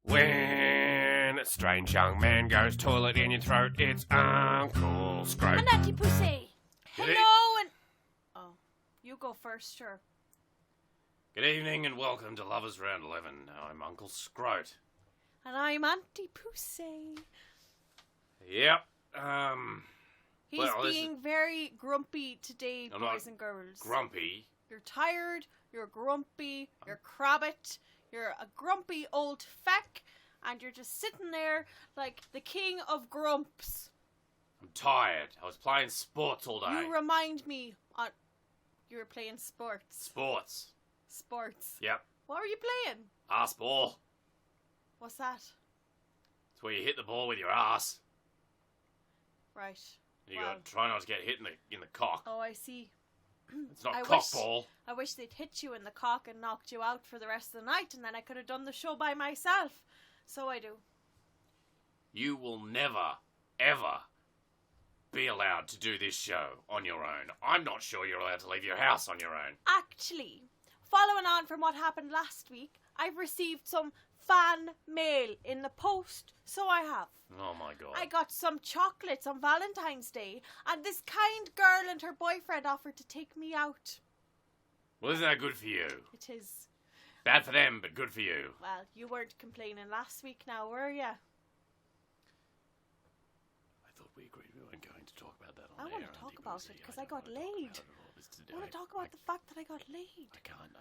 When a strange young man goes toilet in your throat, it's Uncle Scrote. And Aunty Pouseé. Hello and... Oh, you go first, sure. Good evening and welcome to Lovers Round 11. I'm Uncle Scrote. And I'm Aunty Pouseé. Yep, He's being very grumpy today, boys and girls. Grumpy? You're tired, you're grumpy, you're crabbit, you're a grumpy old feck, and you're just sitting there like the king of grumps. I'm tired. I was playing sports all day. You remind me you were playing sports. Sports. Yep. What were you playing? Ass ball. What's that? It's where you hit the ball with your ass. Right. You gotta try not to get hit in the cock. Oh, I see. It's not cock ball. I wish they'd hit you in the cock and knocked you out for the rest of the night, and then I could have done the show by myself. So I do. You will never, ever be allowed to do this show on your own. I'm not sure you're allowed to leave your house on your own. Actually, following on from what happened last week, I've received some fan mail in the post, so I have. Oh my god. I got some chocolates on Valentine's Day, and this kind girl and her boyfriend offered to take me out. Well, isn't that good for you? It is. Bad for them, but good for you. Well, you weren't complaining last week now, were you? I thought we agreed we weren't going to talk about that on I want to talk about it because I got laid. I want to talk about the fact that I got laid. I can't.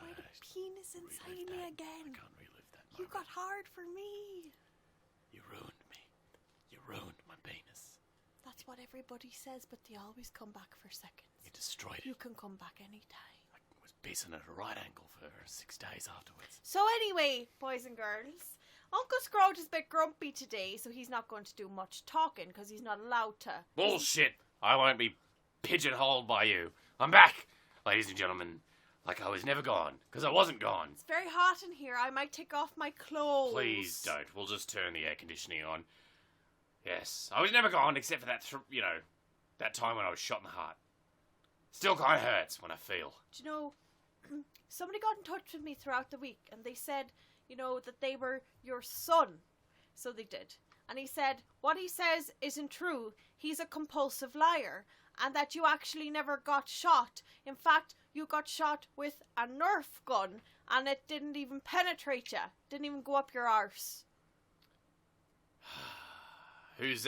I had a penis inside me again. I can't relive that moment. You got hard for me. You ruined me. You ruined my penis. That's what everybody says, but they always come back for seconds. You destroyed it. You can come back anytime. I was pissing at a right angle for 6 days afterwards. So anyway, boys and girls, Uncle Scrote is a bit grumpy today, so he's not going to do much talking because he's not allowed to. Bullshit! I won't be pigeonholed by you. I'm back, ladies and gentlemen, like I was never gone, because I wasn't gone. It's very hot in here. I might take off my clothes. Please don't. We'll just turn the air conditioning on. Yes, I was never gone, except for that, that time when I was shot in the heart. Still kind of hurts when I feel. Do you know, somebody got in touch with me throughout the week, and they said, that they were your son. So they did. And he said, what he says isn't true. He's a compulsive liar. And that you actually never got shot. In fact, you got shot with a Nerf gun, and it didn't even penetrate you. Didn't even go up your arse. Who's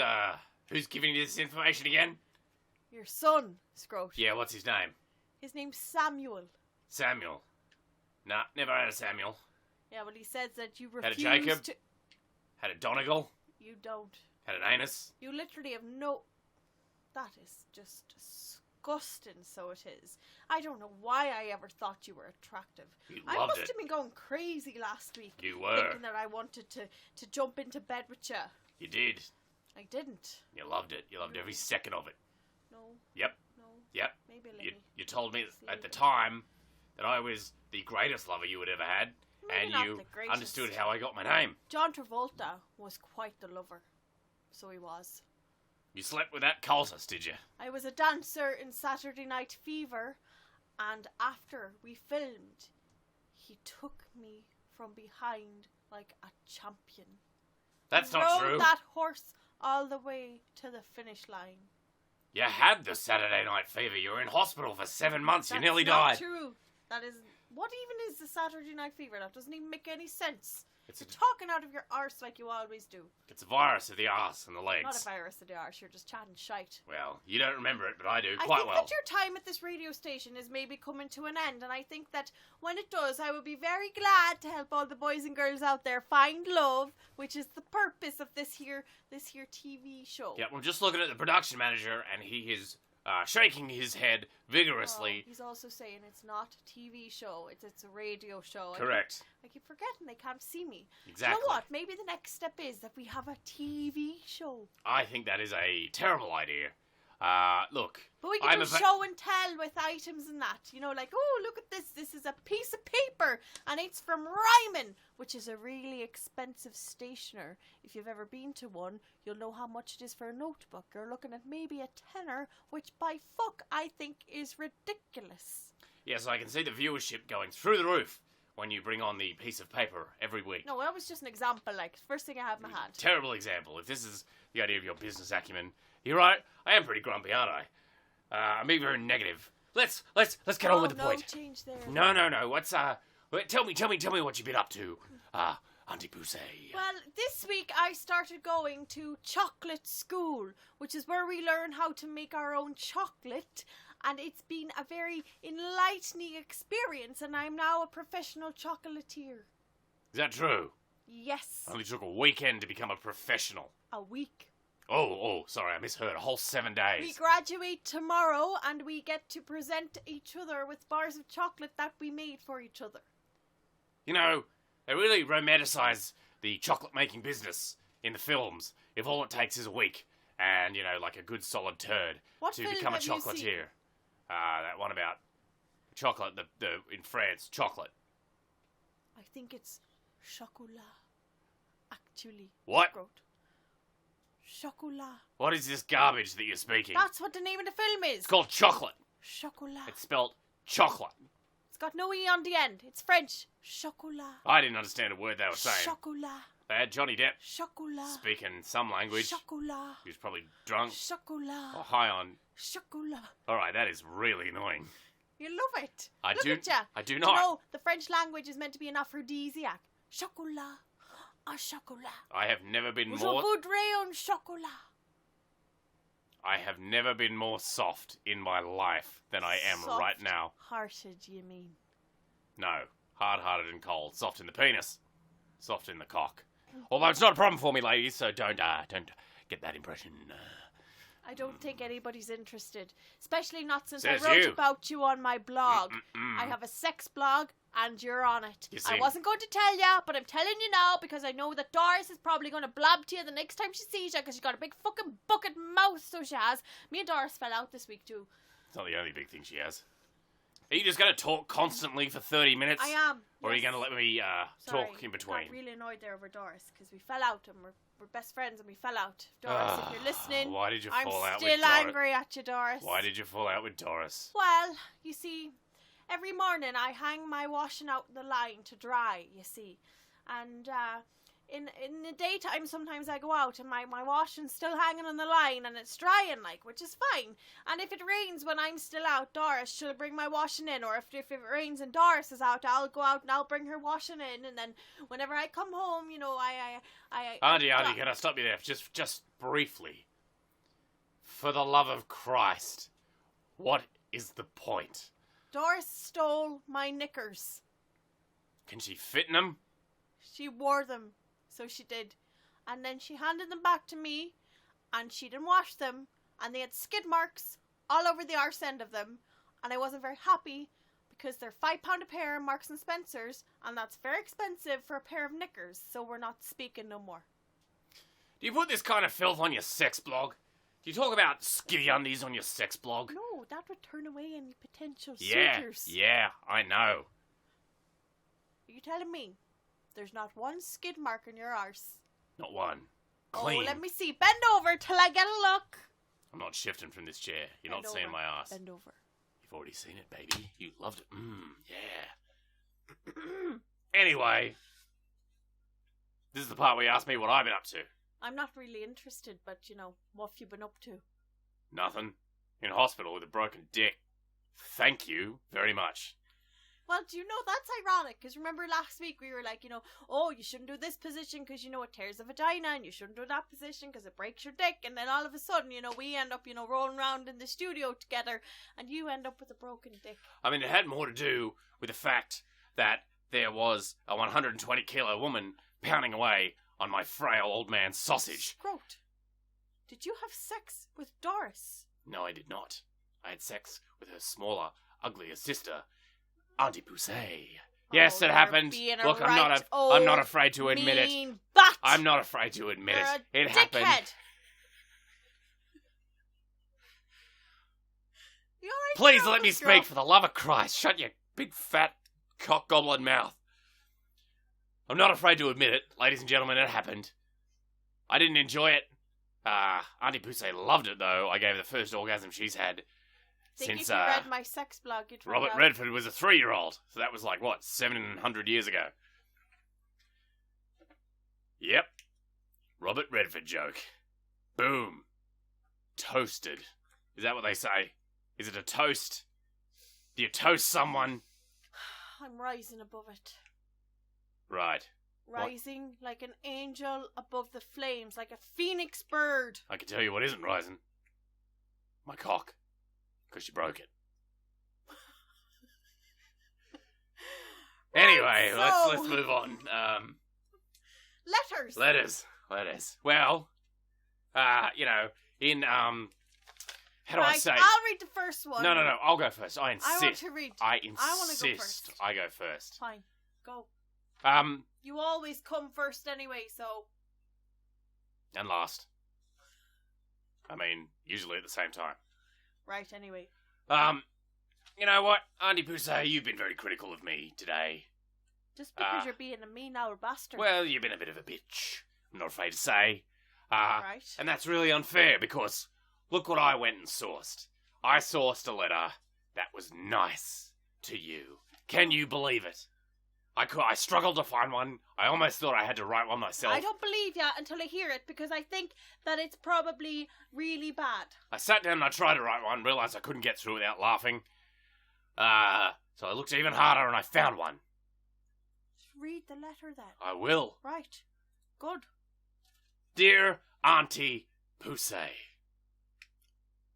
giving you this information again? Your son, Scrote. Yeah, what's his name? His name's Samuel. Samuel. Nah, never had a Samuel. Yeah, well, he says that you refuse Had a Jacob? Had a Donegal? You don't. Had an anus? You literally have no... That is just disgusting, so it is. I don't know why I ever thought you were attractive. You I loved must it. have been going crazy last week. You were. Thinking that I wanted to jump into bed with you. You did. I didn't. You loved it. You loved every second of it. No. Yep. No. Yep. Maybe a little. You told me at the time that I was the greatest lover you had ever had. Maybe and not you the greatest. understood how I got my name. John Travolta was quite the lover. So he was. You slept with that cultist, did you? I was a dancer in Saturday Night Fever, and after we filmed, he took me from behind like a champion. That's He not rode true. that horse all the way to the finish line. You had the Saturday Night Fever. You were in hospital for 7 months. That's you nearly not died. True. That is. What even is the Saturday Night Fever? That doesn't even make any sense. It's You're talking out of your arse like you always do. It's a virus of the arse and the legs. Not a virus of the arse. You're just chatting shite. Well, you don't remember it, but I do I quite think well. that your time at this radio station is maybe coming to an end, and I think that when it does, I will be very glad to help all the boys and girls out there find love, which is the purpose of this here TV show. Yeah, I'm just looking at the production manager, and he is shaking his head vigorously. Oh, he's also saying it's not a TV show, it's a radio show. Correct. I keep forgetting they can't see me. Exactly. You know what? Maybe the next step is that we have a TV show. I think that is a terrible idea. Look. But we can do show and tell with items and that. Like, oh, look at this. This is a piece of paper, and it's from Ryman, which is a really expensive stationer. If you've ever been to one, you'll know how much it is for a notebook. You're looking at maybe a tenner, which by fuck I think is ridiculous. Yes, I can see the viewership going through the roof when you bring on the piece of paper every week. No, that was just an example, like, first thing I have in my hand. Terrible example. If this is the idea of your business acumen, you're right. I am pretty grumpy, aren't I? I'm being very negative. Let's get on with the point. No change there. No. What's tell me what you've been up to, Aunty Pouseé. Well, this week I started going to chocolate school, which is where we learn how to make our own chocolate, and it's been a very enlightening experience, and I'm now a professional chocolatier. Is that true? Yes. Only took a weekend to become a professional. A week. Oh, sorry, I misheard. A whole 7 days. We graduate tomorrow, and we get to present each other with bars of chocolate that we made for each other. You know, they really romanticize the chocolate-making business in the films if all it takes is a week and, like a good solid turd to become a chocolatier. That one about chocolate, the in France, chocolate. I think it's chocolat, actually. What? Scrote. Chocolat. What is this garbage that you're speaking? That's what the name of the film is. It's called chocolate. Chocolat. It's spelled chocolate. It's got no E on the end. It's French. Chocolat. I didn't understand a word they were saying. Chocolat. They had Johnny Depp Chocolat. speaking some language. Chocolat. He was probably drunk Chocolat. or high on. Chocolat. Alright, that is really annoying. You love it. I Look do. at ya. I do You not. know, the French language is meant to be an aphrodisiac. Chocolat. A chocolat. I have never been Je more. voudrais un chocolat. I have never been more soft in my life than I am right now. Hearted, you mean? No, hard-hearted and cold. Soft in the penis, soft in the cock. Although it's not a problem for me, ladies, so don't get that impression. I don't think anybody's interested. Especially not since Says I wrote you. about you on my blog. I have a sex blog, and you're on it. You I seem- wasn't going to tell ya, but I'm telling you now because I know that Doris is probably going to blab to you the next time she sees you because she's got a big fucking bucket mouth, so she has. Me and Doris fell out this week too. It's not the only big thing she has. Are you just going to talk constantly for 30 minutes? I am. Or are you yes. going to let me Sorry, talk in I between? got really annoyed there over Doris because we fell out and we're best friends and we fell out. Doris, if you're listening, Why did you I'm fall out with still Doris? angry at you, Doris. Why did you fall out with Doris? Well, you see, every morning I hang my washing out in the line to dry, you see. And in the daytime sometimes I go out and my washing's still hanging on the line and it's drying, like, which is fine. And if it rains when I'm still out, Doris, she'll bring my washing in. Or if it rains and Doris is out, I'll go out and I'll bring her washing in. And then whenever I come home, you know, Auntie, can I stop you there? Just briefly. For the love of Christ, what is the point? Doris stole my knickers. Can she fit in them? She wore them, so she did. And then she handed them back to me, and she didn't wash them, and they had skid marks all over the arse end of them, and I wasn't very happy, because they're £5 a pair in Marks and Spencer's, and that's very expensive for a pair of knickers, so we're not speaking no more. Do you put this kind of filth on your sex blog? Do you talk about skivvy undies on your sex blog? No, that would turn away any potential Yeah, suitors. yeah, I know. Are you telling me there's not one skid mark in your arse? Not one. Clean. Oh, let me see. Bend over till I get a look. I'm not shifting from this chair. You're Bend not seeing over. my ass. Bend over. You've already seen it, baby. You loved it. Yeah. Anyway, this is the part where you ask me what I've been up to. I'm not really interested, but, you know, what have you been up to? Nothing. In hospital with a broken dick. Thank you very much. Well, do you know, that's ironic, because remember last week we were like, you know, oh, you shouldn't do this position because, you know, it tears the vagina, and you shouldn't do that position because it breaks your dick, and then all of a sudden, you know, we end up, you know, rolling around in the studio together, and you end up with a broken dick. I mean, it had more to do with the fact that there was a 120-kilo woman pounding away on my frail old man's sausage. Scrote, did you have sex with Doris? No, I did not. I had sex with her smaller, uglier sister, Aunty Pouseé. Yes, it you're happened. being a Look, I'm right not afraid to admit it. mean Bat. I'm not afraid to admit You're it. a It happened. dickhead. You all right Please there, let me Uncle speak, Scrote? for the love of Christ. Shut your big fat cock goblin mouth. I'm not afraid to admit it, ladies and gentlemen, it happened. I didn't enjoy it. Aunty Pouseé loved it, though. I gave her the first orgasm she's had Think if you read my sex blog, you'd find Robert out. Redford was a 3-year-old. So that was like, what, 700 years ago? Yep. Robert Redford joke. Boom. Toasted. Is that what they say? Is it a toast? Do you toast someone? I'm rising above it. Right. Rising like an angel above the flames, like a phoenix bird. I can tell you what isn't rising. My cock. Because you broke it. Anyway, so... let's move on. Letters. Well, in how do I say? I'll read the first one. No, I'll go first. I insist. I want to read. I insist. I want to go first. I go first. Fine, go. Um, You always come first anyway, so. And last. I mean, usually at the same time. Right. Anyway. You know what, Aunty Pouseé, you've been very critical of me today. Just because you're being a mean old bastard. Well, you've been a bit of a bitch. I'm not afraid to say. Right. And that's really unfair because look what I went and sourced. I sourced a letter that was nice to you. Can you believe it? I struggled to find one. I almost thought I had to write one myself. I don't believe ya until I hear it because I think that it's probably really bad. I sat down and I tried to write one, realised I couldn't get through without laughing. So I looked even harder and I found one. Just read the letter then. I will. Right. Good. Dear Aunty Pouseé.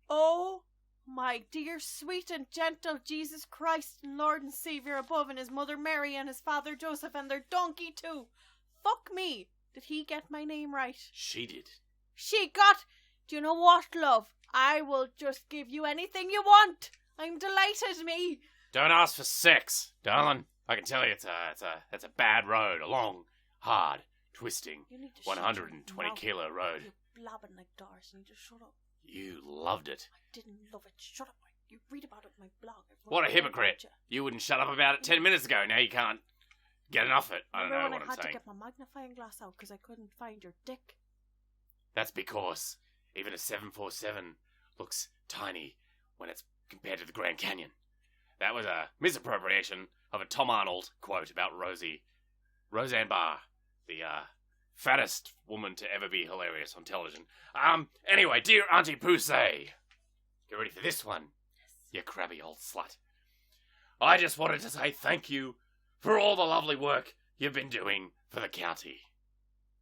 Oh, my dear, sweet and gentle Jesus Christ and Lord and Saviour above, and his mother Mary and his father Joseph and their donkey too. Fuck me. Did he get my name right? She did. She got... Do you know what, love? I will just give you anything you want. I'm delighted, me. Don't ask for sex, darling. I can tell you it's a bad road. A long, hard, twisting, 120 kilo road. You're blabbing like Doris. You need to shut up. You loved it. I didn't love it. Shut up. You read about it in my blog. What a hypocrite. You wouldn't shut up about it 10 minutes ago. Now you can't get enough of it. I don't know what I'm saying. I had to get my magnifying glass out because I couldn't find your dick. That's because even a 747 looks tiny when it's compared to the Grand Canyon. That was a misappropriation of a Tom Arnold quote about Roseanne Barr, the fattest woman to ever be hilarious on television. Anyway, dear Aunty Pouseé, get ready for this one, you crabby old slut. I just wanted to say thank you for all the lovely work you've been doing for the county.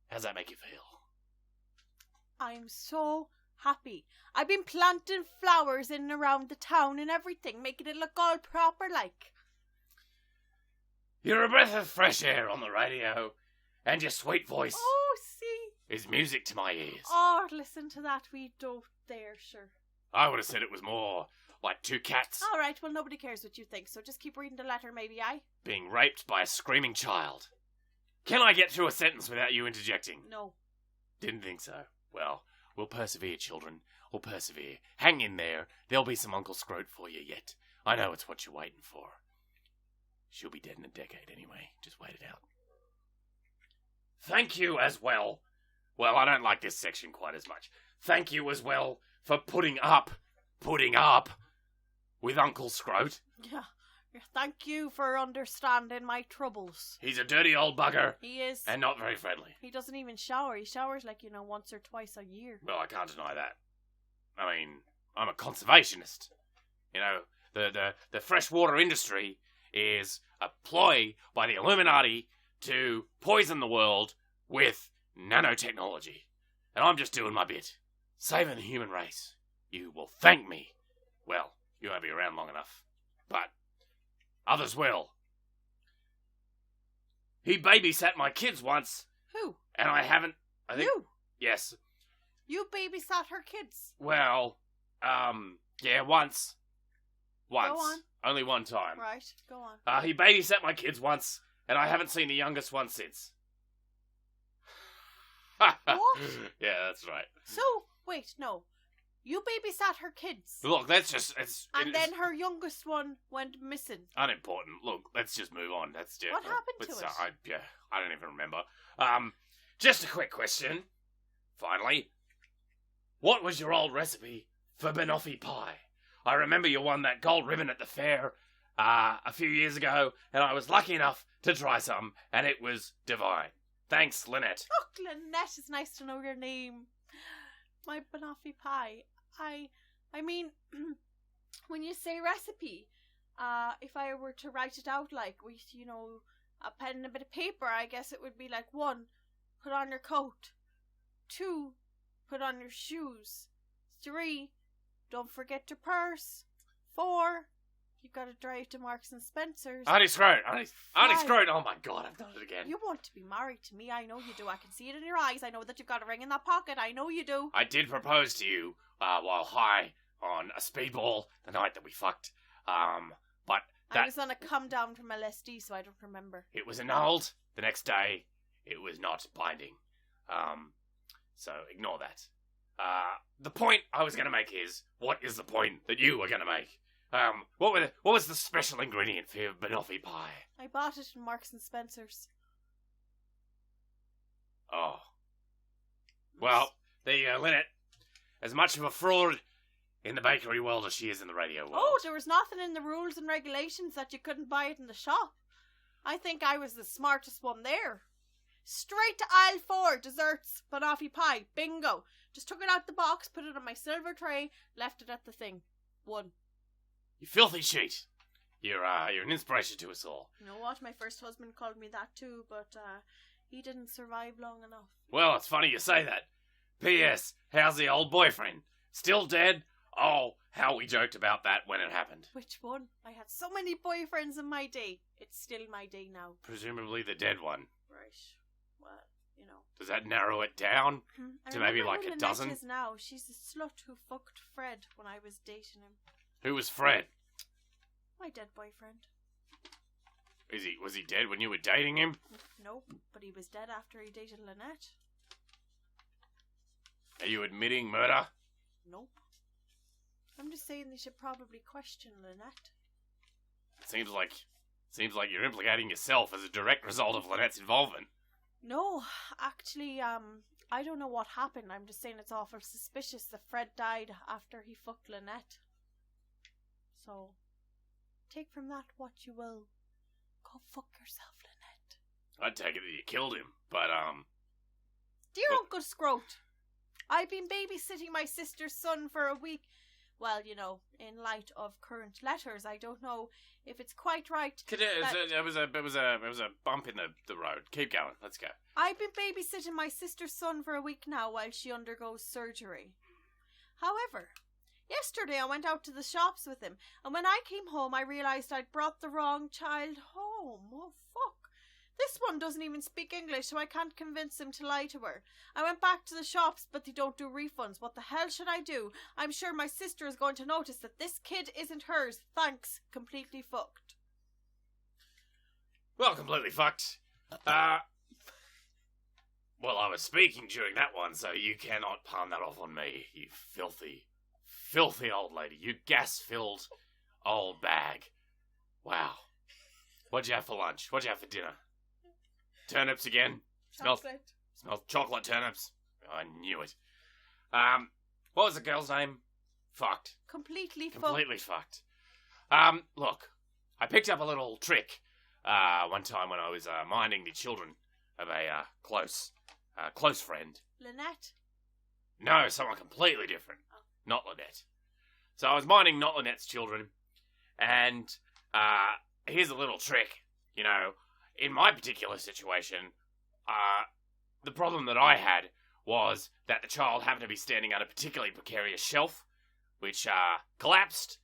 How's that make you feel? I'm so happy. I've been planting flowers in and around the town and everything, making it look all proper like. You're a breath of fresh air on the radio, and your sweet voice is music to my ears. Oh, listen to that wee dote there, sure. I would have said it was more like two cats. All right, well, nobody cares what you think, so just keep reading the letter, maybe, aye? Being raped by a screaming child. Can I get through a sentence without you interjecting? No. Didn't think so. Well, we'll persevere, children. We'll persevere. Hang in there. There'll be some Uncle Scrote for you yet. I know it's what you're waiting for. She'll be dead in a decade anyway. Just wait it out. Thank you as well. Well, I don't like this section quite as much. Thank you as well for putting up with Uncle Scrote. Yeah. Thank you for understanding my troubles. He's a dirty old bugger. He is. And not very friendly. He doesn't even shower. He showers like, once or twice a year. Well, I can't deny that. I mean, I'm a conservationist. The freshwater industry is a ploy by the Illuminati to poison the world with nanotechnology. And I'm just doing my bit. Saving the human race. You will thank me. Well, you won't be around long enough. But others will. He babysat my kids once. Who? And I haven't... You? Yes. You babysat her kids? Well, yeah, once. Go on. Only one time. Right, go on. He babysat my kids once, and I haven't seen the youngest one since. What? Yeah, that's right. So, wait, no. You babysat her kids. Look, that's just... then her youngest one went missing. Unimportant. Look, let's just move on. That's just... What happened to it? I don't even remember. Just a quick question. Finally. What was your old recipe for banoffee pie? I remember you won that gold ribbon at the fair a few years ago, and I was lucky enough to try some, and it was divine. Thanks, Lynette. Oh, Lynette, it's nice to know your name. My banoffee pie. I mean, when you say recipe, if I were to write it out like with, a pen and a bit of paper, I guess it would be like 1, put on your coat. 2, put on your shoes. 3, don't forget your purse. 4, you've got to drive to Marks and Spencer's. Auntie Scrote, Auntie Scrote, oh my God, I've done it again. You want to be married to me, I know you do. I can see it in your eyes. I know that you've got a ring in that pocket. I know you do. I did propose to you while high on a speedball the night that we fucked. But I was on a come down from LSD, so I don't remember. It was annulled the next day. It was not binding. So ignore that. The point I was going to make is, what is the point that you were going to make? What was the special ingredient for your banoffee pie? I bought it in Marks and Spencer's. Oh. Well, there you go, Lynette. As much of a fraud in the bakery world as she is in the radio world. Oh, there was nothing in the rules and regulations that you couldn't buy it in the shop. I think I was the smartest one there. Straight to aisle 4, desserts, banoffee pie, bingo. Just took it out the box, put it on my silver tray, left it at the thing. 1. You filthy cheat. You're an inspiration to us all. You know what? My first husband called me that too, but he didn't survive long enough. Well, it's funny you say that. P.S. How's the old boyfriend? Still dead? Oh, how we joked about that when it happened. Which one? I had so many boyfriends in my day. It's still my day now. Presumably the dead one. Right. Well, Does that narrow it down to maybe like a dozen? Is now. She's the slut who fucked Fred when I was dating him. Who was Fred? My dead boyfriend. Was he dead when you were dating him? Nope, but he was dead after he dated Lynette. Are you admitting murder? Nope. I'm just saying they should probably question Lynette. Seems like you're implicating yourself as a direct result of Lynette's involvement. No, actually, I don't know what happened. I'm just saying it's awful suspicious that Fred died after he fucked Lynette. So, take from that what you will. Go fuck yourself, Lynette. I'd take it that you killed him, but Dear Uncle Scrote, I've been babysitting my sister's son for a week. Well, in light of current letters, I don't know if it's quite right. It was a bump in the road. Keep going. Let's go. I've been babysitting my sister's son for a week now while she undergoes surgery. However, yesterday I went out to the shops with him, and when I came home I realised I'd brought the wrong child home. Oh, fuck. This one doesn't even speak English, so I can't convince him to lie to her. I went back to the shops, but they don't do refunds. What the hell should I do? I'm sure my sister is going to notice that this kid isn't hers. Thanks. Completely fucked. Well, completely fucked. Well, I was speaking during that one, so you cannot palm that off on me, you filthy, filthy old lady. You gas-filled old bag. Wow. What'd you have for lunch? What'd you have for dinner? Turnips again? Chocolate. Smells chocolate turnips. I knew it. What was the girl's name? Fucked. Completely fucked. Look, I picked up a little trick one time when I was minding the children of a close friend. Lynette? No, someone completely different. Oh. Not Lynette. So I was minding not Lynette's children, and here's a little trick. In my particular situation, the problem that I had was that the child happened to be standing on a particularly precarious shelf, which collapsed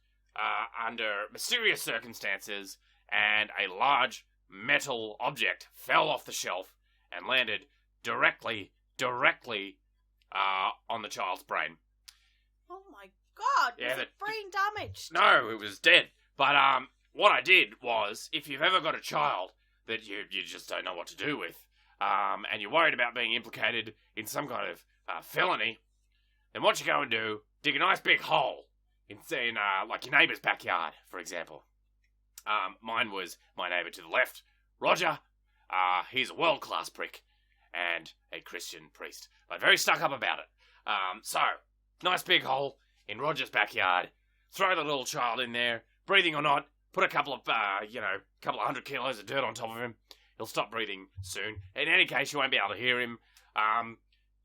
under mysterious circumstances, and a large metal object fell off the shelf and landed directly on the child's brain. Oh my God! Yeah, was it brain damaged? No, it was dead. But what I did was, if you've ever got a child that you just don't know what to do with, and you're worried about being implicated in some kind of felony, then what you go and do, dig a nice big hole in like your neighbour's backyard, for example. Mine was my neighbour to the left, Roger. He's a world-class prick and a Christian priest, but very stuck up about it. So, nice big hole in Roger's backyard. throw the little child in there, breathing or not, put a couple of 100 kilos of dirt on top of him. He'll stop breathing soon. In any case, you won't be able to hear him.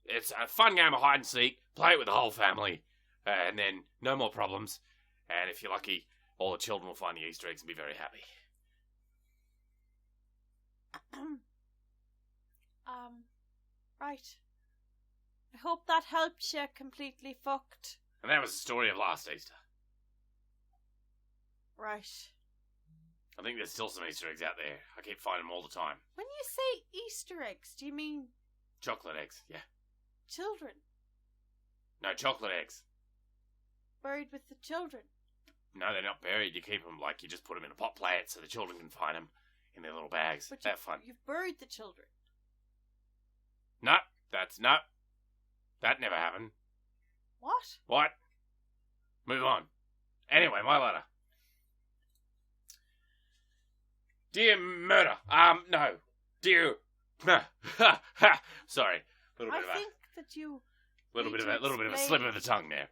It's a fun game of hide and seek. Play it with the whole family. And then no more problems. And if you're lucky, all the children will find the Easter eggs and be very happy. Right. I hope that helps you, completely fucked. And that was the story of last Easter. Right. I think there's still some Easter eggs out there. I keep finding them all the time. When you say Easter eggs, do you mean... Chocolate eggs, yeah. Children? No, chocolate eggs. Buried with the children? No, they're not buried. You keep them like you just put them in a pot plant so the children can find them in their little bags. But They're fun. You've buried the children. No, that never happened. What? Move on. Anyway, my letter. Dear Murder. No. Dear... Sorry. A little bit of a slip of the tongue there.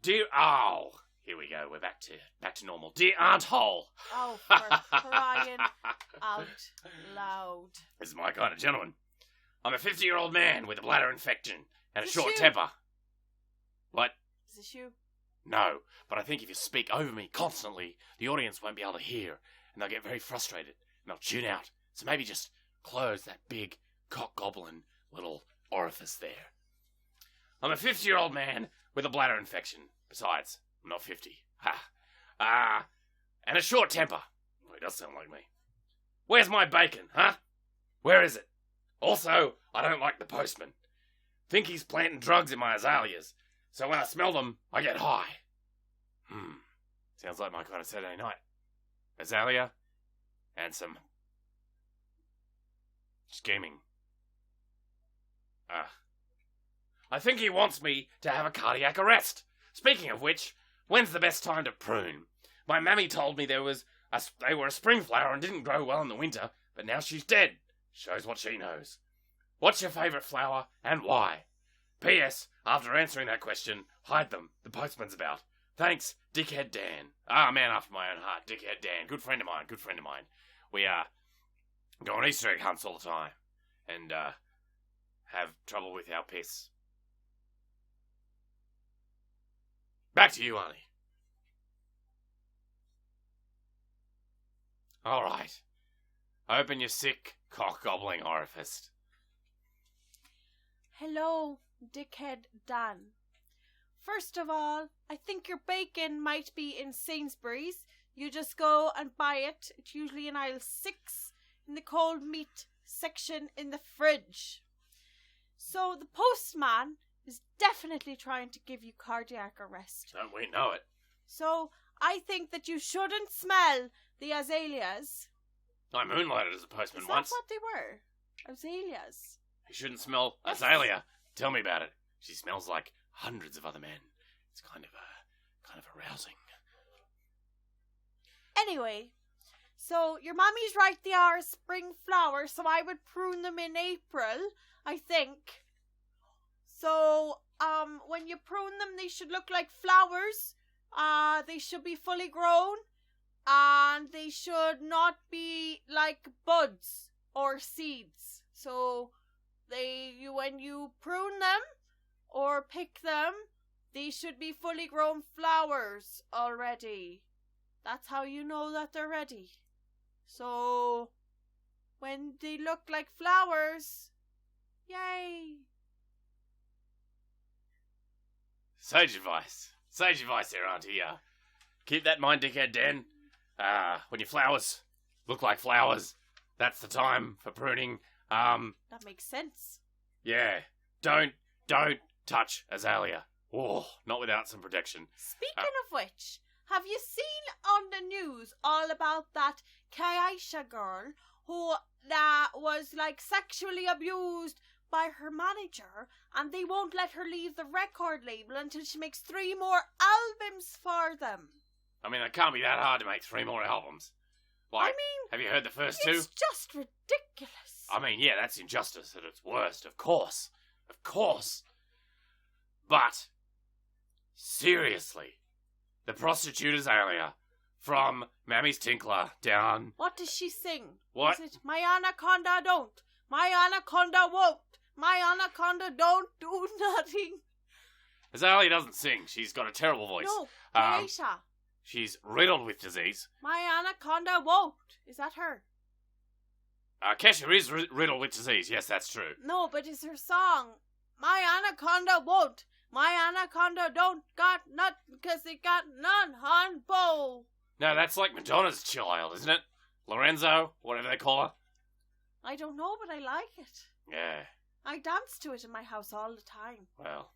Dear... Oh, here we go. We're back to normal. Dear Aunt Hole. Oh, for crying out loud. This is my kind of gentleman. I'm a 50-year-old man with a bladder infection and a Is this short you? temper. What? Is this you? No, but I think if you speak over me constantly, the audience won't be able to hear, and they'll get very frustrated, and they'll tune out. So maybe just close that big cock-goblin little orifice there. I'm a 50-year-old man with a bladder infection. Besides, I'm not 50. And a short temper. Oh, he does sound like me. Where's my bacon, huh? Where is it? Also, I don't like the postman. Think he's planting drugs in my azaleas, so when I smell them, I get high. Sounds like my kind of Saturday night. Azalea, and some scheming. I think he wants me to have a cardiac arrest. Speaking of which, when's the best time to prune? My mammy told me they were a spring flower and didn't grow well in the winter, but now she's dead. Shows what she knows. What's your favourite flower, and why? P.S. After answering that question, hide them. The postman's about. Thanks, Dickhead Dan. Man after my own heart, Dickhead Dan. Good friend of mine. We, go on Easter egg hunts all the time. And, have trouble with our piss. Back to you, Auntie. Alright. Open your sick, cock-gobbling orifice. Hello, Dickhead Dan. First of all, I think your bacon might be in Sainsbury's. You just go and buy it. It's usually in aisle 6 in the cold meat section in the fridge. So the postman is definitely trying to give you cardiac arrest. Don't we know it? So I think that you shouldn't smell the azaleas. I moonlighted as a postman once. Is that what they were? Azaleas. You shouldn't smell Azalea. Tell me about it. She smells like hundreds of other men. It's kind of arousing. Anyway, so your mommy's right, they are a spring flower, so I would prune them in April, I think. So, when you prune them, they should look like flowers. They should be fully grown, and they should not be like buds or seeds. So, when you prune them or pick them, they should be fully grown flowers already. That's how you know that they're ready. So, when they look like flowers, yay! Sage advice there, Auntie. Keep that in mind, Dickhead Dan. When your flowers look like flowers, that's the time for pruning. That makes sense. Yeah. Don't touch Azalea. Oh, not without some protection. Speaking of which, have you seen on the news all about that Kaisha girl who was like sexually abused by her manager, and they won't let her leave the record label until she makes 3 more albums for them? I mean, it can't be that hard to make 3 more albums. Like, I mean, have you heard the first 2? It's just ridiculous. I mean, yeah, that's injustice at its worst, of course. But, seriously, the prostitute Azalea from Mammy's Tinkler down. What does she sing? What? Is it, my anaconda don't, my anaconda won't, my anaconda don't do nothing? Azalea doesn't sing. She's got a terrible voice. No, Keisha. She's riddled with disease. My anaconda won't. Is that her? Kesha is riddled with disease. Yes, that's true. No, but it's her song. My anaconda won't. My anaconda don't got nothing 'cause it got none on bowl. No, that's like Madonna's child, isn't it? Lorenzo, whatever they call her. I don't know, but I like it. Yeah. I dance to it in my house all the time. Well,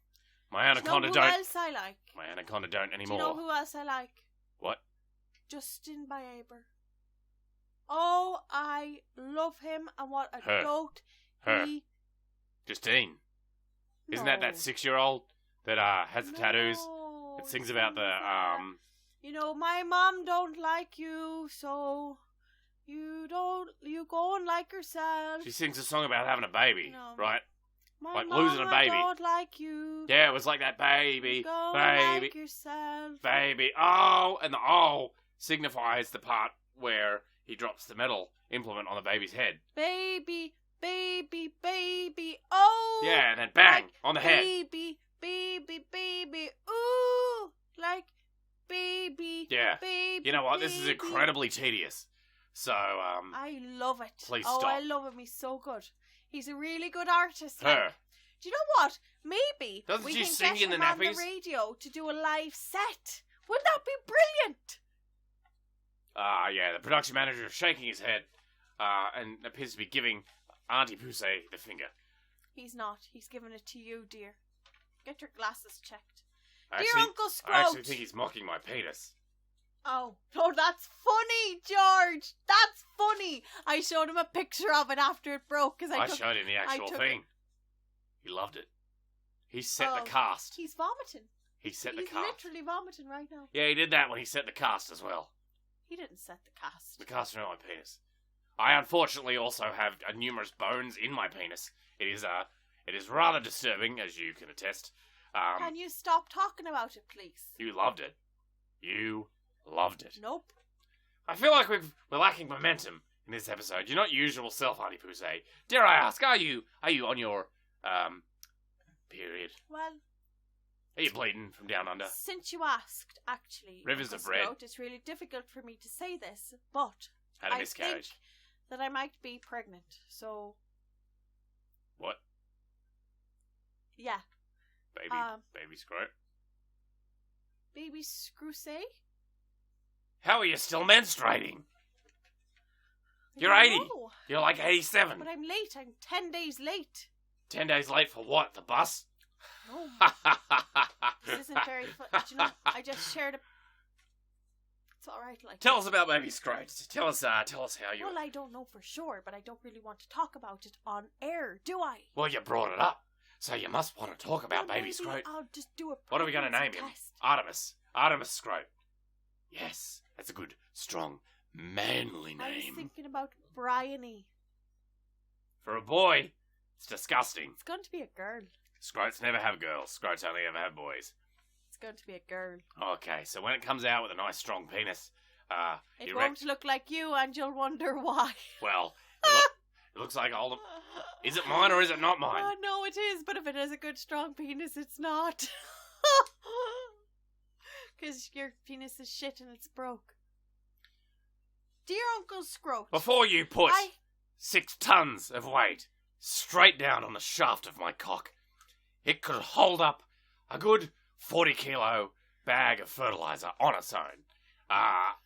my anaconda Do you know don't. who else I like? My anaconda don't Do anymore. you know who else I like? What? Justin Bieber. Oh, I love him, and what a goat he... Justine. Isn't that 6-year-old that has the tattoos? It sings about the You know, my mom don't like you, so you go and like yourself. She sings a song about having a baby, right? My like mama losing a baby. Don't like you. Yeah, it was like that baby, Go baby, like yourself. baby. Oh, and the oh signifies the part where he drops the metal implement on the baby's head. Baby, baby, baby. Oh. Yeah, and then bang like on the head. Baby, baby, baby. Ooh, like baby. Yeah. Baby. You know what? This is baby. incredibly tedious. So I love it. Please oh, stop. I love him. He's so good. He's a really good artist. Her. Like. Do you know what? Maybe Doesn't we she can sing get in the him on the nappies? radio to do a live set. Wouldn't that be brilliant? Yeah, the production manager is shaking his head, and appears to be giving Auntie Pouseé the finger. He's not. He's giving it to you, dear. Get your glasses checked. Dear Uncle Scrote. I actually think he's mocking my penis. Oh, that's funny, George. That's funny. I showed him a picture of it after it broke. I showed him the actual thing. He loved it. He set the cast. He's vomiting. He set the cast. He's literally vomiting right now. Yeah, he did that when he set the cast as well. He didn't set the cast. The cast around my penis. I unfortunately also have numerous bones in my penis. It is rather disturbing, as you can attest. Can you stop talking about it, please? You loved it. You loved it. Nope. I feel like we're lacking momentum in this episode. You're not your usual self, Auntie Pouseé. Dare I ask, are you on your period? Well, are you bleeding from down under? Since you asked, actually, rivers of red. It's really difficult for me to say this, but had a miscarriage. I think that I might be pregnant. So what? Yeah. Baby Scrote. Baby Scrote? How are you still menstruating? You're 80. Know. You're like 87. But I'm late. I'm 10 days late. 10 days late for what? The bus? No. This isn't very fun. Do you know, I just shared a... It's alright, like... Tell us about Baby Scrote. Tell us how you... Well, I don't know for sure, but I don't really want to talk about it on air, do I? Well, you brought it up, so you must want to talk about Baby Scrote. I'll just do a... What are we going to name him? Artemis. Artemis Scrote. Yes, that's a good, strong, manly name. I was thinking about Bryony. For a boy, it's disgusting. It's going to be a girl. Scrotes never have girls. Scrotes only ever have boys. It's going to be a girl. Okay, so when it comes out with a nice strong penis, it won't look like you, and you'll wonder why. Well, it looks like all the... Is it mine or is it not mine? No, it is, but if it has a good strong penis, it's not. Because your penis is shit and it's broke. Dear Uncle Scrote. Before you put 6 tons of weight straight down on the shaft of my cock, it could hold up a good 40-kilo bag of fertilizer on its own.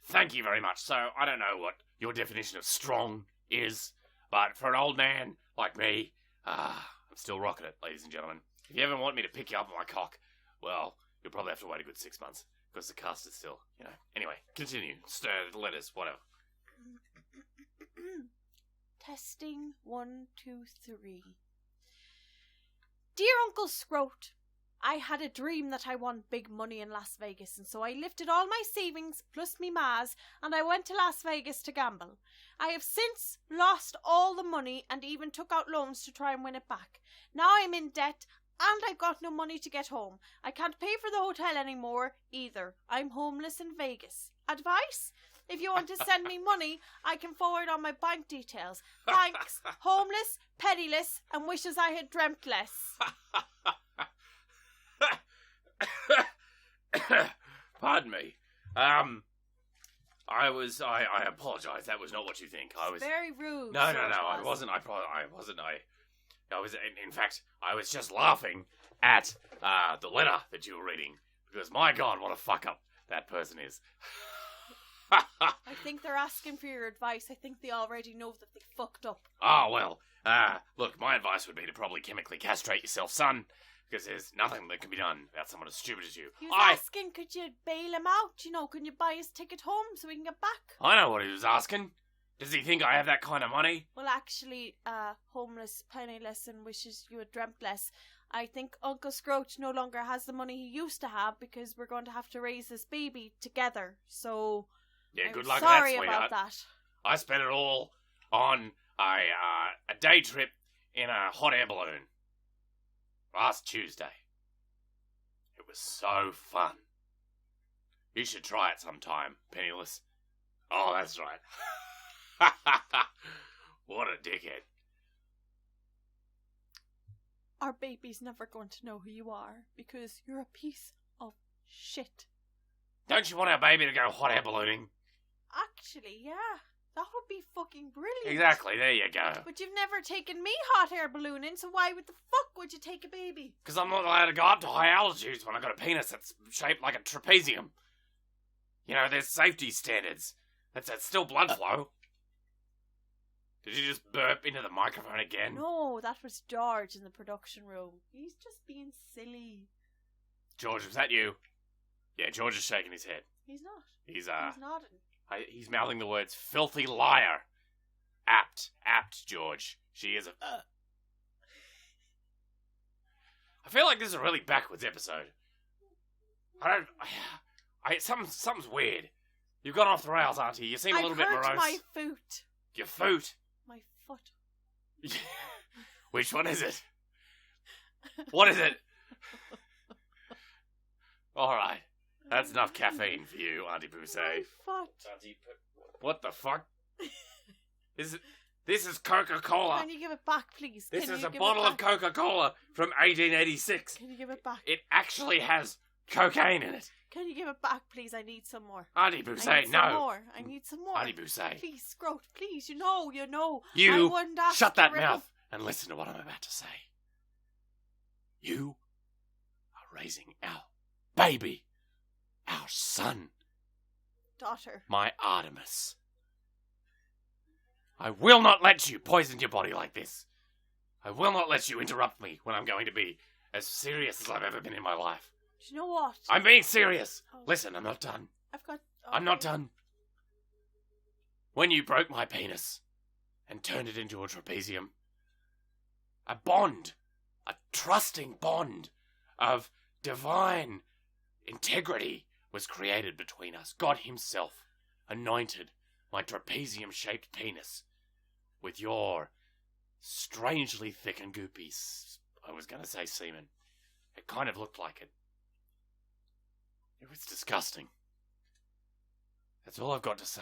Thank you very much. So, I don't know what your definition of strong is, but for an old man like me, I'm still rocking it, ladies and gentlemen. If you ever want me to pick you up on my cock, well, you'll probably have to wait a good 6 months, because the cast is still, Anyway, continue. Stir the letters, whatever. Testing 1, 2, 3. Dear Uncle Scrote, I had a dream that I won big money in Las Vegas, and so I lifted all my savings plus me ma's, and I went to Las Vegas to gamble. I have since lost all the money and even took out loans to try and win it back. Now I'm in debt And I've got no money to get home. I can't pay for the hotel anymore either. I'm homeless in Vegas. Advice? If you want to send me money, I can forward on my bank details. Thanks. Homeless, penniless, and wishes I had dreamt less. Pardon me. I apologise. That was not what you think. I was very rude. No, I wasn't. In fact, I was just laughing at the letter that you were reading because my God, what a fuck up that person is. I think they're asking for your advice. I think they already know that they fucked up. Oh, well, look, my advice would be to probably chemically castrate yourself, son, because there's nothing that can be done about someone as stupid as you. He was asking, could you bail him out? You know, can you buy his ticket home so we can get back? I know what he was asking. Does he think I have that kind of money? Well, actually, homeless, penniless, and wishes you had dreamt less. I think Uncle Scrote no longer has the money he used to have because we're going to have to raise this baby together. So, yeah, good I'm luck sorry with that, sweetheart. about that. I spent it all on a day trip in a hot air balloon last Tuesday. It was so fun. You should try it sometime, penniless. Oh, that's right. What a dickhead. Our baby's never going to know who you are because you're a piece of shit. Don't you want our baby to go hot air ballooning? Actually, yeah. That would be fucking brilliant. Exactly, there you go. But you've never taken me hot air ballooning, so why the fuck would you take a baby? Because I'm not allowed to go up to high altitudes when I've got a penis that's shaped like a trapezium. You know, there's safety standards. That's still blood flow. Did you just burp into the microphone again? No, that was George in the production room. He's just being silly. George, was that you? Yeah, George is shaking his head. He's not. He's nodding. He's mouthing the words, filthy liar. Apt, George. She is a... I feel like this is a really backwards episode. Something's weird. You've gone off the rails, Auntie. You seem a little bit morose. I've hurt my foot. Your foot? My foot. Which one is it? What is it? Alright. That's enough caffeine for you, Auntie Pouseé. My foot. What the fuck? This is Coca-Cola. Can you give it back, please? This is a bottle of Coca-Cola from 1886. Can you give it back? It actually has cocaine in it. Can you give it back, please? I need some more. Auntie Pouseé, no. I need some more. Auntie Pouseé. Please, Scrote, please. You know. You shut that mouth and listen to what I'm about to say. You are raising our baby. Our son. Daughter. My Artemis. I will not let you poison your body like this. I will not let you interrupt me when I'm going to be as serious as I've ever been in my life. Do you know what? I'm being serious. Oh. Listen, I'm not done. I'm not done. When you broke my penis and turned it into a trapezium, a bond, a trusting bond of divine integrity was created between us. God himself anointed my trapezium-shaped penis with your strangely thick and goopy, I was going to say semen. It kind of looked like it. It was disgusting. That's all I've got to say.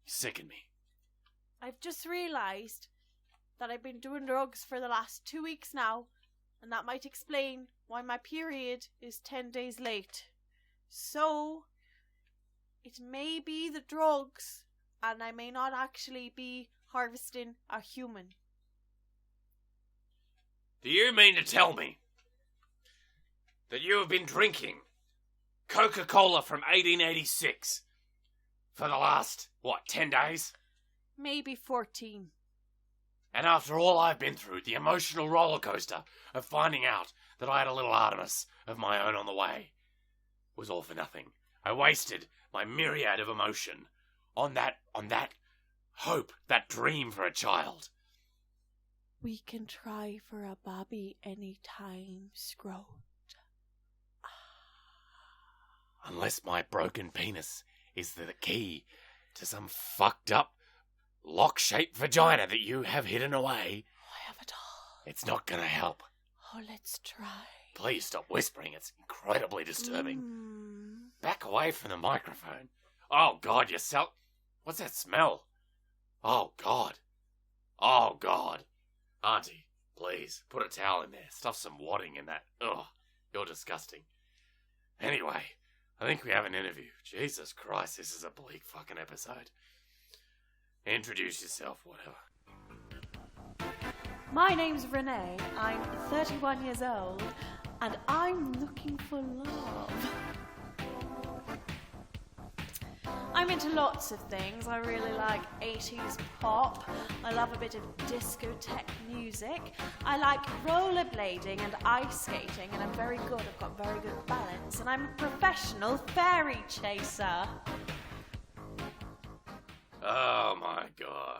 You sicken me. I've just realised that I've been doing drugs for the last 2 weeks now, and that might explain why my period is 10 days late. So, it may be the drugs, and I may not actually be harvesting a human. Do you mean to tell me that you have been drinking Coca-Cola from 1886 for the last, 10 days? Maybe 14. And after all I've been through, the emotional roller coaster of finding out that I had a little Artemis of my own on the way, was all for nothing. I wasted my myriad of emotion on that hope, that dream for a child. We can try for a baby any time, Scrote. Unless my broken penis is the key to some fucked up lock-shaped vagina that you have hidden away. I have it all. It's not gonna help. Oh, let's try. Please stop whispering. It's incredibly disturbing. Back away from the microphone. Oh, God, What's that smell? Oh, God. Oh, God. Auntie, please, put a towel in there. Stuff some wadding in that. Ugh, you're disgusting. Anyway, I think we have an interview. Jesus Christ, this is a bleak fucking episode. Introduce yourself, whatever. My name's Renee. I'm 31 years old, and I'm looking for love. I'm into lots of things. I really like 80s pop. I love a bit of discotheque music. I like rollerblading and ice skating, and I'm very good. I've got very good balance, and I'm a professional fairy chaser. Oh my God.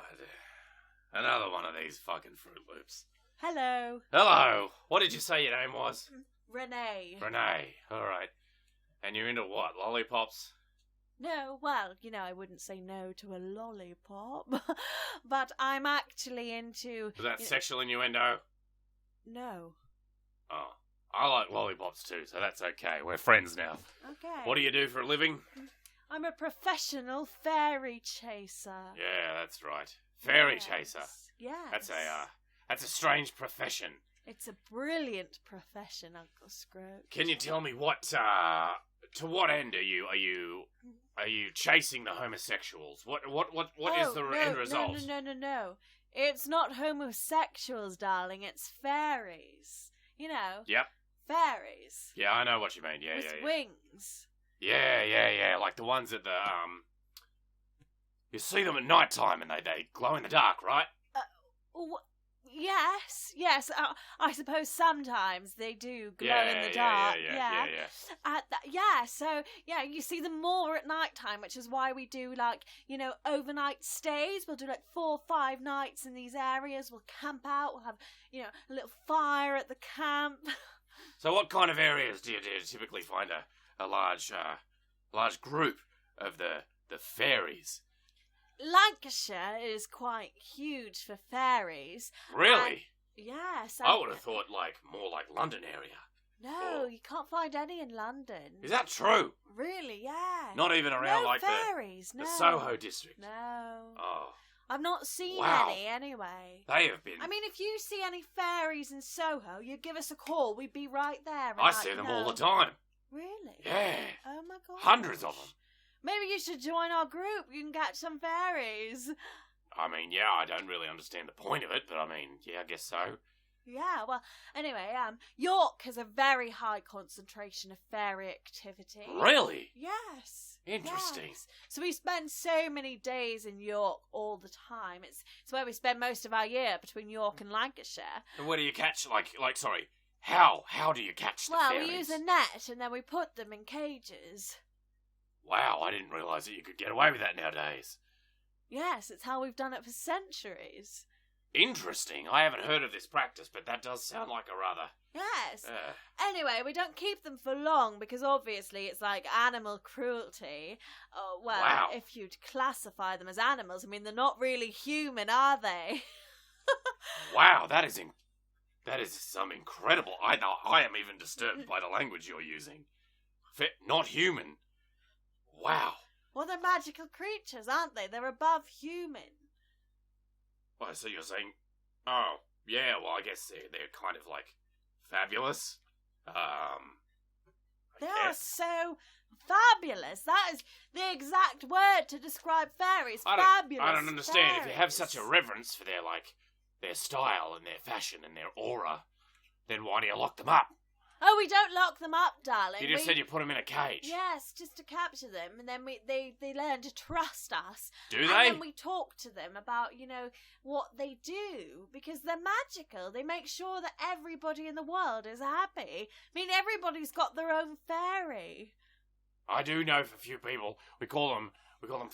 Another one of these fucking Fruit Loops. Hello. Hello. What did you say your name was? Renee. Renee. Alright. And you're into what? Lollipops? No, well, I wouldn't say no to a lollipop, but I'm actually into... Was that sexual innuendo? No. Oh. I like lollipops too, so that's okay. We're friends now. Okay. What do you do for a living? I'm a professional fairy chaser. Yeah, that's right. Fairy chaser. Yes. That's a strange profession. It's a brilliant profession, Uncle Scrote. Can you tell me what, to what end are you chasing the homosexuals? What is the end result? No. It's not homosexuals, darling. It's fairies. Yep. Fairies. Yeah, I know what you mean. Yeah, with yeah. wings. Yeah. Like the ones at the, you see them at night time and they glow in the dark, right? Yes. I suppose sometimes they do glow in the dark. Yeah. So you see them more at night time, which is why we do overnight stays. We'll do 4 or 5 nights in these areas. We'll camp out. We'll have a little fire at the camp. So what kind of areas do you typically find a large group of the fairies? Lancashire is quite huge for fairies. Really? Yes. I would have thought more like London area. No, you can't find any in London. Is that true? Really? Yeah. Not even around fairies, the Soho district. No. Oh. I've not seen any anyway. They have been. I mean, if you see any fairies in Soho, you give us a call. We'd be right there. I see them all the time. Really? Yeah. Oh my God. Hundreds of them. Maybe you should join our group. You can catch some fairies. I mean, yeah, I don't really understand the point of it, but I mean, yeah, I guess so. Yeah, well, anyway, York has a very high concentration of fairy activity. Really? Yes. Interesting. Yes. So we spend so many days in York all the time. It's where we spend most of our year, between York and Lancashire. And where do you catch, sorry, how do you catch the fairies? Well, we use a net and then we put them in cages. Wow, I didn't realise that you could get away with that nowadays. Yes, it's how we've done it for centuries. Interesting. I haven't heard of this practice, but that does sound like a rather... Yes. Anyway, we don't keep them for long because obviously it's like animal cruelty. Oh, well, wow. If you'd classify them as animals, I mean, they're not really human, are they? Wow, that is some incredible... I am even disturbed by the language you're using. Not human. Wow. Well, they're magical creatures, aren't they? They're above human. Well, so you're saying... Oh, yeah, well, I guess they're kind of, fabulous. They are so fabulous. That is the exact word to describe fairies. Fabulous. I don't understand. Fairies. If you have such a reverence for their style and their fashion and their aura, then why do you lock them up? Oh, we don't lock them up, darling. You just said you put them in a cage. Yes, just to capture them, and then they learn to trust us. Do they? And then we talk to them about, what they do, because they're magical. They make sure that everybody in the world is happy. I mean, everybody's got their own fairy. I do know for a few people, we call them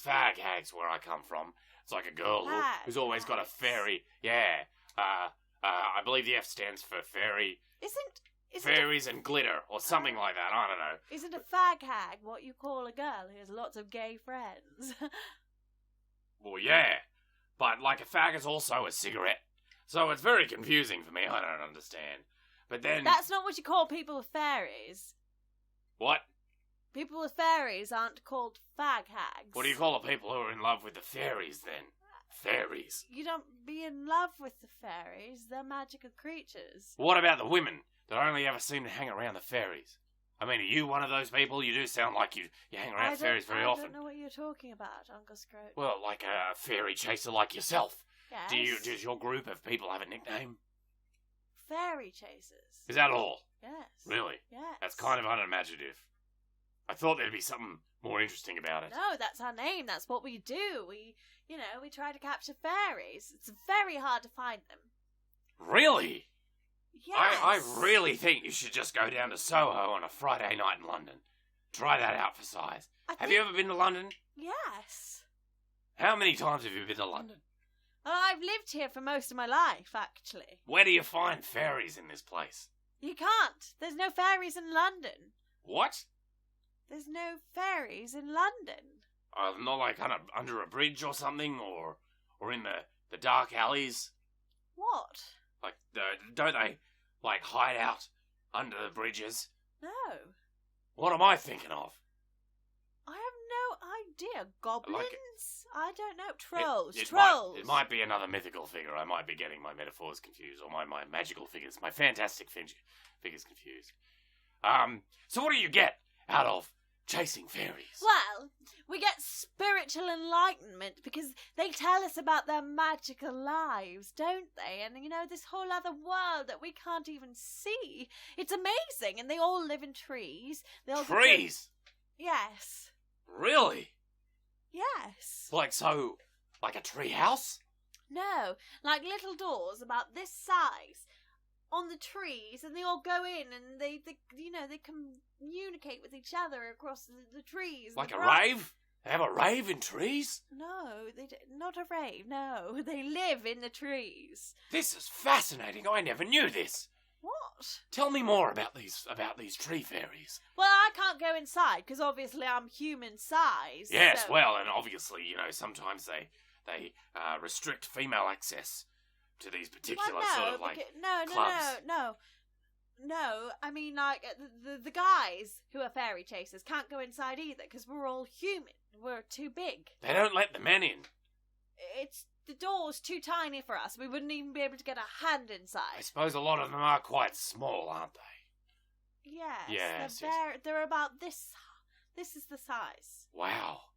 fag hags where I come from. It's like a girl who's always got a fairy. Yeah. I believe the F stands for fairy. Fairies and glitter, or something like that, I don't know. Isn't a fag hag what you call a girl who has lots of gay friends? Well, yeah, but a fag is also a cigarette. So it's very confusing for me, I don't understand. But then... That's not what you call people with fairies. What? People with fairies aren't called fag hags. What do you call the people who are in love with the fairies, then? Fairies. You don't be in love with the fairies. They're magical creatures. What about the women that only ever seem to hang around the fairies? I mean, are you one of those people? You do sound like you hang around fairies very often. I don't know what you're talking about, Uncle Scrote. Well, like a fairy chaser like yourself. Yes. Does your group of people have a nickname? Fairy chasers. Is that all? Yes. Really? Yes. That's kind of unimaginative. I thought there'd be something more interesting about it. No, that's our name. That's what we do. We try to capture fairies. It's very hard to find them. Really? Yes. I really think you should just go down to Soho on a Friday night in London. Try that out for size. Have you ever been to London? Yes. How many times have you been to London? I've lived here for most of my life, actually. Where do you find fairies in this place? You can't. There's no fairies in London. What? There's no fairies in London. Not like under a bridge or something, or in the dark alleys? What? Like, don't they, like, hide out under the bridges? No. What am I thinking of? I have no idea. Goblins? I don't know. Trolls. Trolls. It might be another mythical figure. I might be getting my metaphors confused, or my magical figures, my fantastic figures confused. So what do you get out of chasing fairies? Well, we get spiritual enlightenment because they tell us about their magical lives, don't they? And, this whole other world that we can't even see. It's amazing. And they all live in trees. Trees? Yes. Really? Yes. Like a tree house? No, like little doors about this size on the trees, and they all go in, and they communicate with each other across the trees. Like a rave? They have a rave in trees? No, not a rave. No, they live in the trees. This is fascinating. I never knew this. What? Tell me more about these tree fairies. Well, I can't go inside because obviously I'm human size. Yes, so... well, and obviously, sometimes they restrict female access to these particular clubs. No. I mean, like the guys who are fairy chasers can't go inside either because we're all human. We're too big. They don't let the men in. The door's too tiny for us. We wouldn't even be able to get a hand inside. I suppose a lot of them are quite small, aren't they? Yes. They're about this. This is the size. Wow.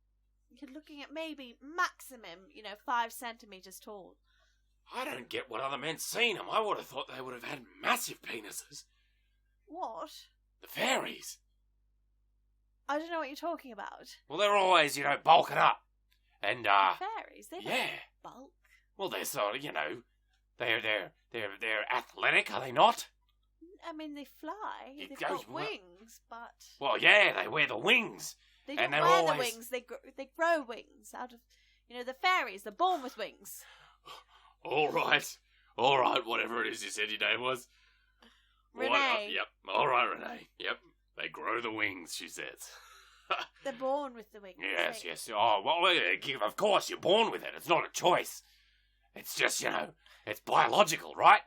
You're looking at maybe maximum, 5 centimeters tall. I don't get what other men seen them. I would have thought they would have had massive penises. What? The fairies. I don't know what you're talking about. Well, they're always, bulking up. And, fairies? They don't bulk. Well, they're sort of, they're athletic, are they not? I mean, they fly. They've got wings, but... Well, yeah, they wear the wings. They don't wear the wings. They grow wings out of... the fairies, they're born with wings. All right, whatever it is you said your name was. Renee. Yep, all right, Renee. Yep, they grow the wings, she says. They're born with the wings. Yes. Oh, well, of course, you're born with it. It's not a choice. It's just, it's biological, right?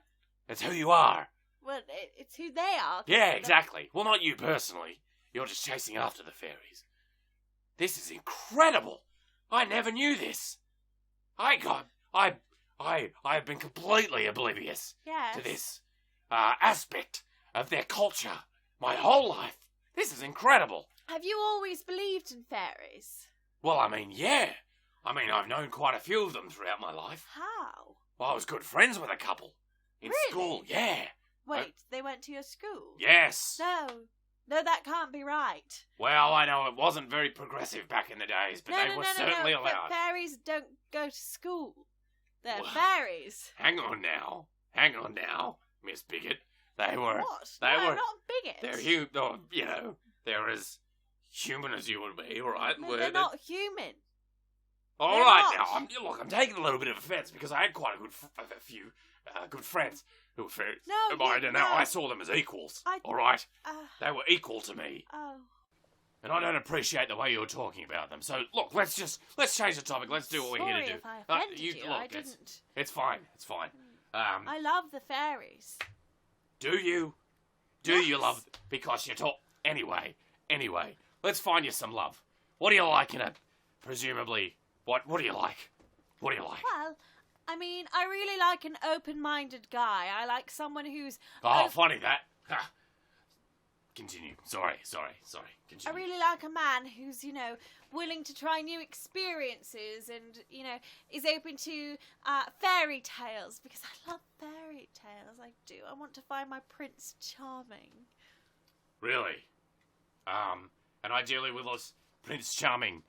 It's who you are. Well, it's who they are. Yeah, exactly. Well, not you personally. You're just chasing after the fairies. This is incredible. I never knew this. I've been completely oblivious to this aspect of their culture my whole life. This is incredible. Have you always believed in fairies? Well, yeah. I've known quite a few of them throughout my life. How? Well, I was good friends with a couple. In school, yeah. Wait, they went to your school? Yes. No, that can't be right. Well, I know it wasn't very progressive back in the days, but they were certainly allowed. But fairies don't go to school. They're fairies. Hang on now, Miss Bigot. They were... What? Were not bigots. They're as human as you would be, right? No, they're not human. All right, now, I'm taking a little bit of offence because I had quite a few good friends who were fairies. I saw them as equals. All right, they were equal to me. Oh. And I don't appreciate the way you're talking about them. So look, let's change the topic. Let's do what we're here to do. If I offended you. Look, I didn't. It's fine. I love the fairies. Do you? Do you love... Because you talk... Anyway, let's find you some love. What do you like in it? Presumably, what do you like? What do you like? Well, I mean, I really like an open-minded guy. I like someone who's... Oh, funny that. Ha. Continue. Sorry. Continue. I really like a man who's, willing to try new experiences and, is open to fairy tales, because I love fairy tales. I do. I want to find my Prince Charming. Really? And ideally will this Prince Charming,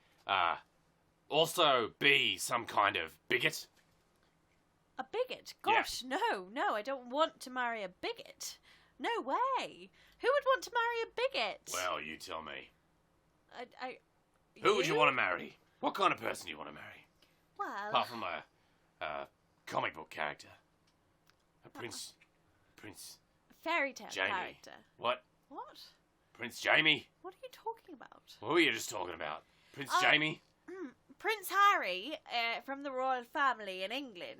also be some kind of bigot? A bigot? Gosh, yeah. No, I don't want to marry a bigot. No way. Who would want to marry a bigot? Well, you tell me. Who would you want to marry? What kind of person do you want to marry? Well... Apart from a comic book character. A prince... A fairy tale Jamie. Character. What? Prince Jamie? What are you talking about? What were you just talking about? Prince Jamie? Prince Harry, from the royal family in England,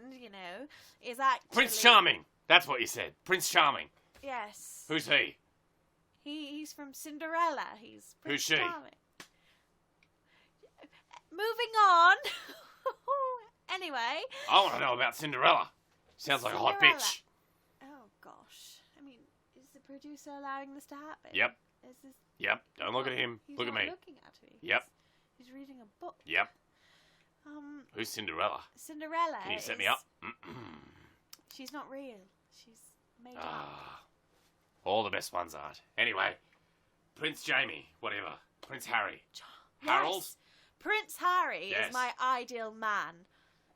is actually... Prince Charming! That's what you said. Prince Charming. Yes. Who's he? He's from Cinderella. He's Prince Who's she? Charming. Moving on. Anyway. I want to know about Cinderella. Sounds like a hot bitch. Oh, gosh. I mean, is the producer allowing this to happen? Yep. Is this... Yep. Don't look at him. Look at me. He's not looking at me. Yep. He's reading a book. Yep. Who's Cinderella? Cinderella. Can you set me up? She's not real. She's made up. All the best ones aren't. Anyway, Prince Jamie, whatever. Prince Harry. Yes. Harold? Prince Harry Yes. is my ideal man.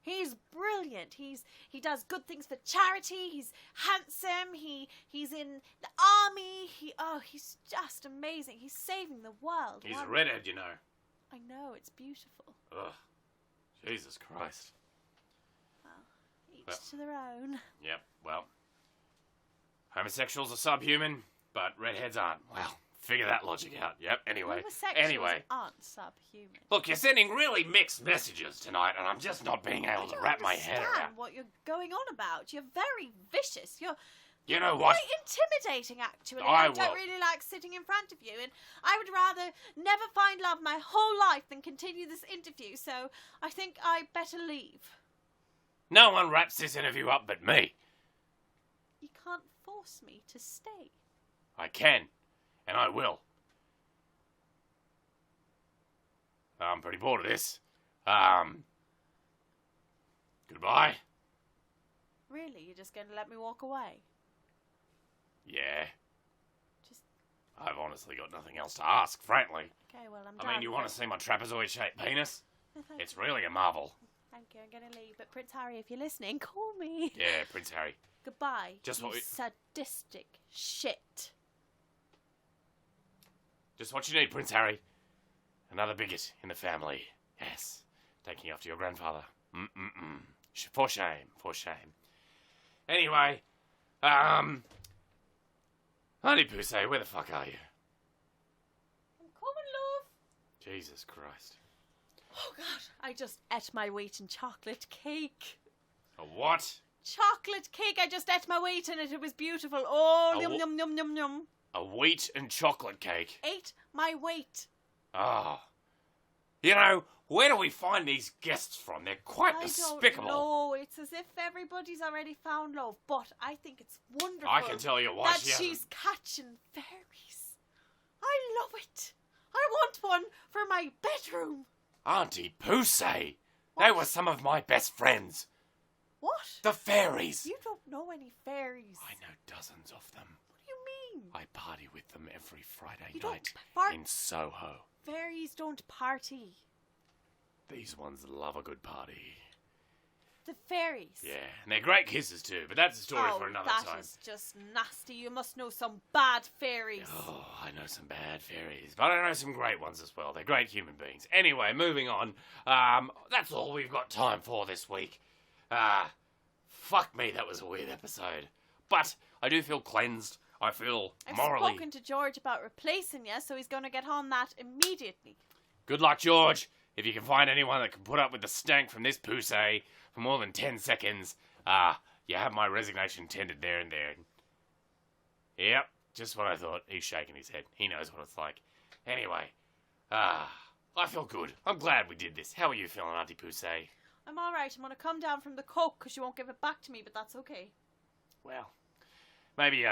He's brilliant. He does good things for charity. He's handsome. He's in the army. He's just amazing. He's saving the world. He's a redhead, you know. I know, it's beautiful. Ugh. Jesus Christ. Each to their own. Yep, well. Homosexuals are subhuman, but redheads aren't. Well, figure that logic out. Yep, anyway. Homosexuals aren't subhuman. Look, you're sending really mixed messages tonight, and I'm just not being able to wrap my head around. I don't understand what you're going on about. You're very vicious. You know what? Quite intimidating, actually. I don't really like sitting in front of you, and I would rather never find love my whole life than continue this interview, so I think I better leave. No one wraps this interview up but me. You can't force me to stay. I can, and I will. I'm pretty bored of this. Goodbye. Really? You're just going to let me walk away? Yeah. I've honestly got nothing else to ask, frankly. Okay, well, I'm done. I mean, you want to see my trapezoid-shaped penis? No, It's really a marvel. Thank you, I'm going to leave. But Prince Harry, if you're listening, call me. Yeah, Prince Harry. Goodbye, Just you what we... sadistic shit. Just what you need, Prince Harry. Another bigot in the family. Yes. Taking after your grandfather. For shame, for shame. Anyway, Aunty Pouseé, where the fuck are you? I'm coming, love. Jesus Christ. Oh, God. I just ate my weight in chocolate cake. A what? Chocolate cake. I just ate my weight in it. It was beautiful. Oh, yum, yum, yum, yum, yum. A wheat and chocolate cake? Ate my weight. Ah. You know, where do we find these guests from? They're quite despicable. No, it's as if everybody's already found love. But I think it's wonderful. I can tell you why that she's catching fairies. I love it. I want one for my bedroom. Aunty Pouseé. They were some of my best friends. What? The fairies. You don't know any fairies. I know dozens of them. What do you mean? I party with them every Friday You night don't in Soho. Fairies don't party. These ones love a good party. The fairies. Yeah, and they're great kisses too, but that's a story for another time. That is just nasty. You must know some bad fairies. Oh, I know some bad fairies, but I know some great ones as well. They're great human beings. Anyway, moving on. That's all we've got time for this week. Fuck me, that was a weird episode. But I do feel cleansed. I feel morally... I've spoken to George about replacing you, so he's going to get on that immediately. Good luck, George. If you can find anyone that can put up with the stank from this Pouseé for more than 10 seconds, you have my resignation tendered there and there. Yep, just what I thought. He's shaking his head. He knows what it's like. Anyway, I feel good. I'm glad we did this. How are you feeling, Auntie Pouseé? I'm alright. I'm going to come down from the coke because you won't give it back to me, but that's okay. Well, maybe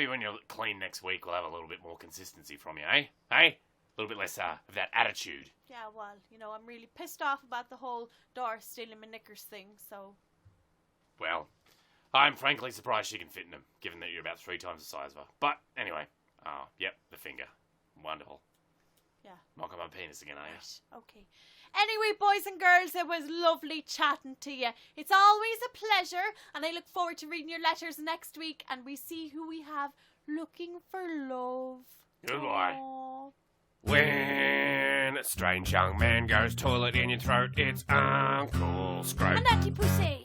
when you're clean next week, we'll have a little bit more consistency from you, eh? A little bit less of that attitude. Yeah, well, I'm really pissed off about the whole Doris stealing my knickers thing, so... Well, I'm frankly surprised she can fit in them, given that you're about 3 times the size of her. But, anyway. Oh, yep, the finger. Wonderful. Yeah. Knock on my penis again, are you? Right, okay. Anyway, boys and girls, it was lovely chatting to you. It's always a pleasure, and I look forward to reading your letters next week, and we see who we have looking for love. Goodbye. Aww. When a strange young man goes toilet in your throat, it's Uncle Scrote And Aunty Pouseé.